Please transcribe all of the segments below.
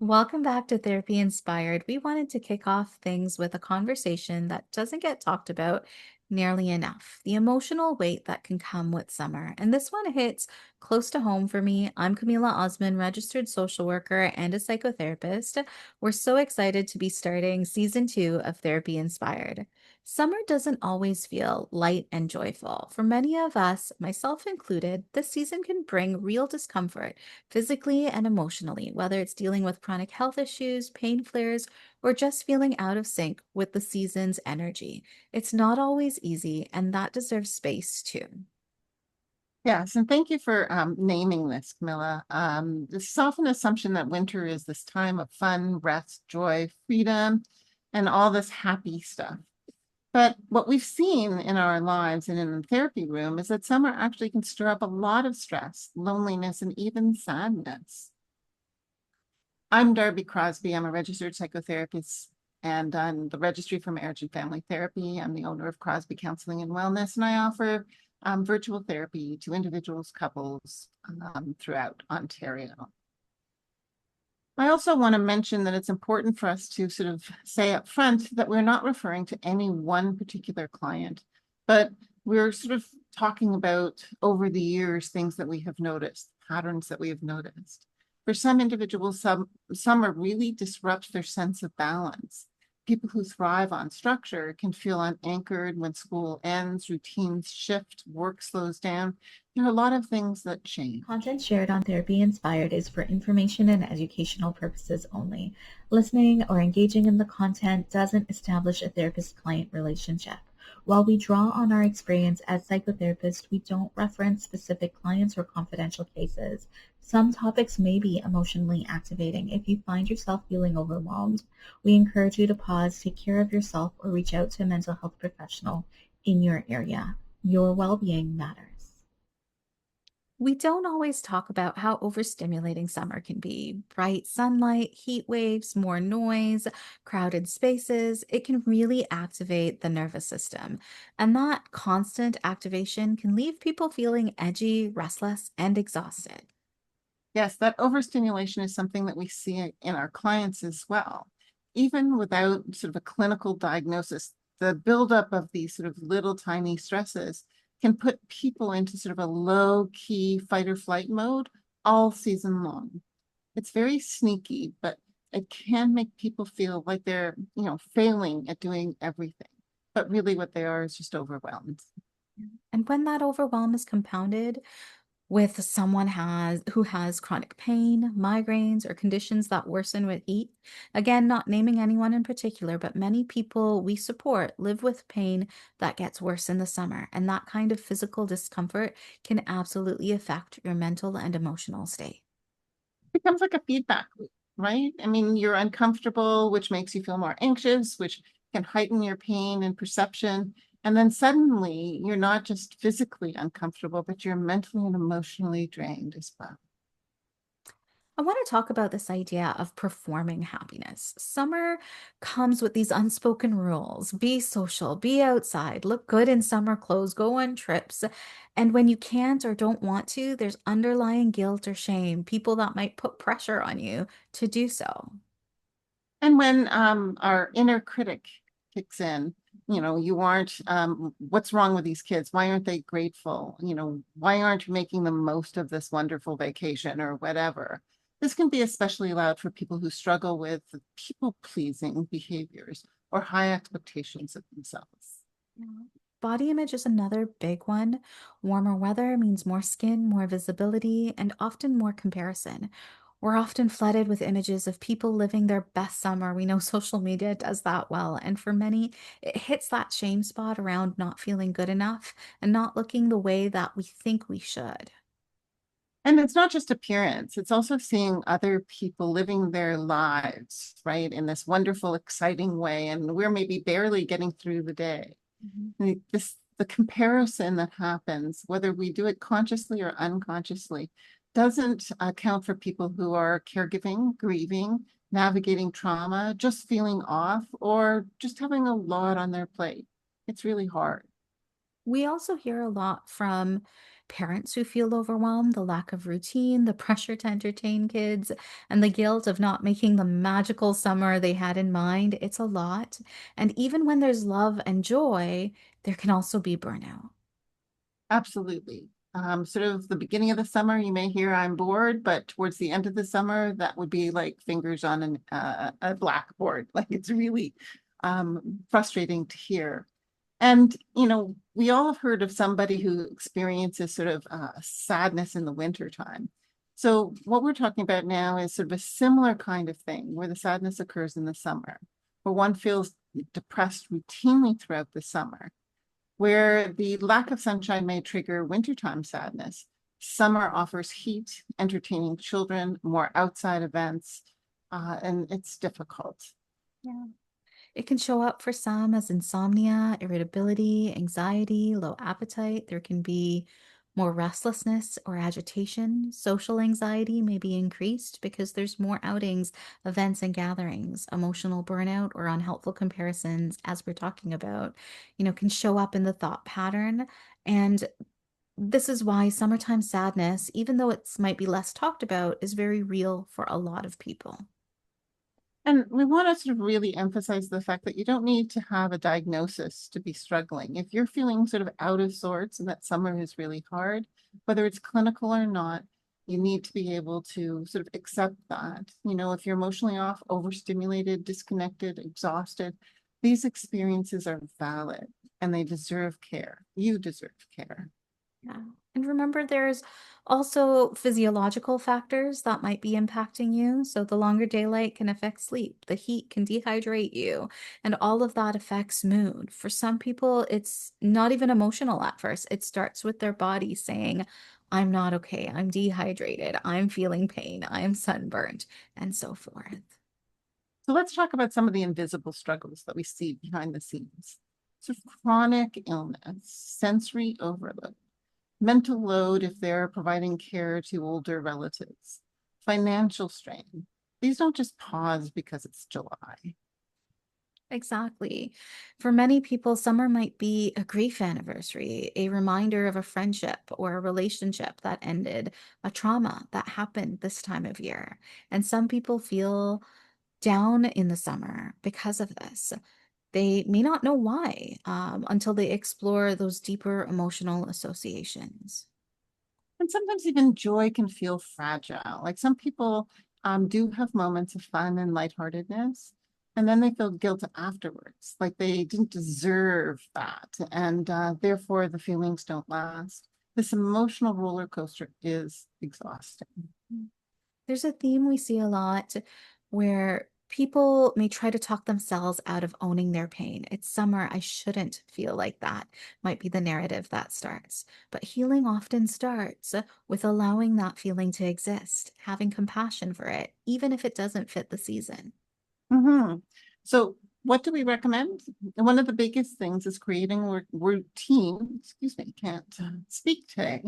Welcome back to Therapy Inspired. We wanted to kick off things with a conversation that doesn't get talked about nearly enough, the emotional weight that can come with summer. And this one hits close to home for me. I'm Kameela Osman, registered social worker and a psychotherapist. We're so excited to be starting season 2 of Therapy Inspired. Summer doesn't always feel light and joyful. For many of us, myself included, this season can bring real discomfort physically and emotionally, whether it's dealing with chronic health issues, pain flares, or just feeling out of sync with the season's energy. It's not always easy, and that deserves space too. Yes, and thank you for naming this, Camilla. This is often an assumption that winter is this time of fun, rest, joy, freedom, and all this happy stuff. But what we've seen in our lives and in the therapy room is that summer actually can stir up a lot of stress, loneliness, and even sadness. I'm Darby Crosby. I'm a registered psychotherapist and I'm the registry for marriage and family therapy. I'm the owner of Crosby Counseling and Wellness, and I offer virtual therapy to individuals, couples throughout Ontario. I also want to mention that it's important for us to sort of say up front that we're not referring to any one particular client, but we're sort of talking about over the years things that we have noticed, patterns that we have noticed. For some individuals, summer really disrupts their sense of balance. People who thrive on structure can feel unanchored when school ends, routines shift, work slows down. There are a lot of things that change. Content shared on Therapy Inspired is for information and educational purposes only. Listening or engaging in the content doesn't establish a therapist client relationship. While we draw on our experience as psychotherapists, we don't reference specific clients or confidential cases. Some topics may be emotionally activating. If you find yourself feeling overwhelmed, we encourage you to pause, take care of yourself, or reach out to a mental health professional in your area. Your well being matters. We don't always talk about how overstimulating summer can be. Bright sunlight, heat waves, more noise, crowded spaces. It can really activate the nervous system. And that constant activation can leave people feeling edgy, restless, and exhausted. Yes, that overstimulation is something that we see in our clients as well. Even without sort of a clinical diagnosis, the buildup of these sort of little tiny stresses can put people into sort of a low key fight or flight mode all season long. It's very sneaky, but it can make people feel like they're, failing at doing everything. But really what they are is just overwhelmed. And when that overwhelm is compounded with someone who has chronic pain, migraines, or conditions that worsen with heat. Again, not naming anyone in particular, but many people we support live with pain that gets worse in the summer, and that kind of physical discomfort can absolutely affect your mental and emotional state. Becomes like a feedback loop, right? I mean, you're uncomfortable, which makes you feel more anxious, which can heighten your pain and perception. And then suddenly you're not just physically uncomfortable, but you're mentally and emotionally drained as well. I want to talk about this idea of performing happiness. Summer comes with these unspoken rules: be social, be outside, look good in summer clothes, go on trips. And when you can't or don't want to, there's underlying guilt or shame, people that might put pressure on you to do so. And when our inner critic kicks in, you aren't, what's wrong with these kids? Why aren't they grateful? Why aren't you making the most of this wonderful vacation or whatever? This can be especially loud for people who struggle with people pleasing behaviors or high expectations of themselves. Yeah. Body image is another big one. Warmer weather means more skin, more visibility, and often more comparison. We're often flooded with images of people living their best summer. We know social media does that well. And for many, it hits that shame spot around not feeling good enough and not looking the way that we think we should. And it's not just appearance, it's also seeing other people living their lives, right, in this wonderful, exciting way. And we're maybe barely getting through the day. Mhm. The comparison that happens, whether we do it consciously or unconsciously, doesn't account for people who are caregiving, grieving, navigating trauma, just feeling off, or just having a lot on their plate. It's really hard. We also hear a lot from Parents who feel overwhelmed, the lack of routine, the pressure to entertain kids, and the guilt of not making the magical summer they had in mind. It's a lot. And even when there's love and joy, there can also be burnout. Absolutely. Sort of the beginning of the summer, you may hear I'm bored, but towards the end of the summer, that would be like fingers on a blackboard. Like it's really frustrating to hear. And, we all have heard of somebody who experiences sort of sadness in the winter time. So what we're talking about now is sort of a similar kind of thing where the sadness occurs in the summer, where one feels depressed routinely throughout the summer, where the lack of sunshine may trigger wintertime sadness. Summer offers heat, entertaining children, more outside events, and it's difficult. Yeah. It can show up for some as insomnia, irritability, anxiety, low appetite. There can be more restlessness or agitation. Social anxiety may be increased because there's more outings, events, and gatherings. Emotional burnout or unhelpful comparisons, as we're talking about, can show up in the thought pattern. And this is why summertime sadness, even though it might be less talked about, is very real for a lot of people. And we want to sort of really emphasize the fact that you don't need to have a diagnosis to be struggling. If you're feeling sort of out of sorts and that summer is really hard, whether it's clinical or not, you need to be able to sort of accept that. If you're emotionally off, overstimulated, disconnected, exhausted, these experiences are valid and they deserve care. You deserve care. Yeah. And remember, there's also physiological factors that might be impacting you. So the longer daylight can affect sleep, the heat can dehydrate you, and all of that affects mood. For some people, it's not even emotional at first. It starts with their body saying, I'm not okay. I'm dehydrated. I'm feeling pain. I'm sunburned, and so forth. So let's talk about some of the invisible struggles that we see behind the scenes. So chronic illness, sensory overload, mental load if they're providing care to older relatives, financial strain. These don't just pause because it's July. Exactly. For many people, summer might be a grief anniversary, a reminder of a friendship or a relationship that ended, a trauma that happened this time of year. And some people feel down in the summer because of this. They may not know why until they explore those deeper emotional associations. And sometimes even joy can feel fragile. Like some people do have moments of fun and lightheartedness, and then they feel guilt afterwards, like they didn't deserve that. And therefore, the feelings don't last. This emotional roller coaster is exhausting. There's a theme we see a lot where people may try to talk themselves out of owning their pain. It's summer, I shouldn't feel like that, might be the narrative that starts. But healing often starts with allowing that feeling to exist, having compassion for it, even if it doesn't fit the season. Mhm. So what do we recommend? And one of the biggest things is creating a routine, excuse me, can't speak today,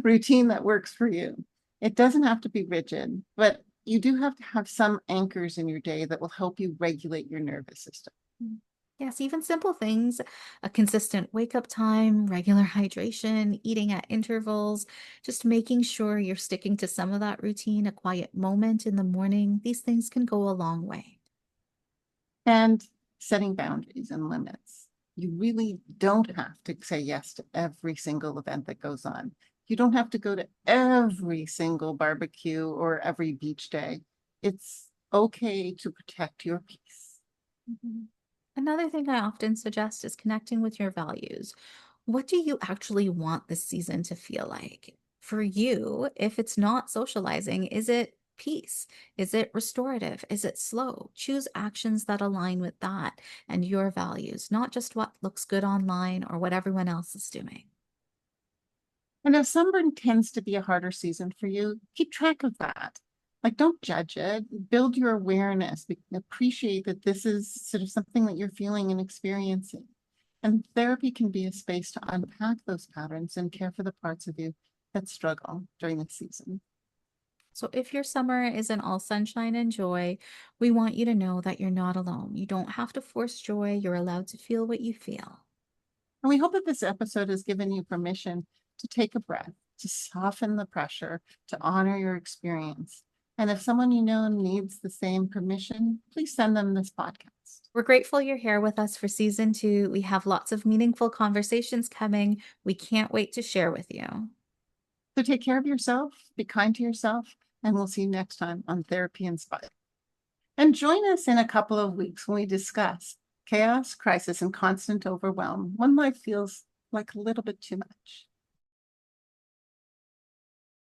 routine that works for you. It doesn't have to be rigid, but you do have to have some anchors in your day that will help you regulate your nervous system. Mm. Yes, even simple things, a consistent wake up time, regular hydration, eating at intervals, just making sure you're sticking to some of that routine, a quiet moment in the morning. These things can go a long way. And setting boundaries and limits. You really don't have to say yes to every single event that goes on. You don't have to go to every single barbecue or every beach day. It's okay to protect your peace. Mhm. Another thing I often suggest is connecting with your values. What do you actually want this season to feel like? For you, if it's not socializing, is it peace? Is it restorative? Is it slow? Choose actions that align with that and your values, not just what looks good online or what everyone else is doing. And if sunburn tends to be a harder season for you, keep track of that. Like, don't judge it, build your awareness, appreciate that this is sort of something that you're feeling and experiencing. And therapy can be a space to unpack those patterns and care for the parts of you that struggle during the season. So if your summer isn't all sunshine and joy, we want you to know that you're not alone. You don't have to force joy. You're allowed to feel what you feel. And we hope that this episode has given you permission to take a breath, to soften the pressure, to honor your experience. And if someone you know needs the same permission, please send them this podcast. We're grateful you're here with us for season 2. We have lots of meaningful conversations coming. We can't wait to share with you. So take care of yourself, be kind to yourself, and we'll see you next time on Therapy Inspired. And join us in a couple of weeks when we discuss chaos, crisis, and constant overwhelm when life feels like a little bit too much.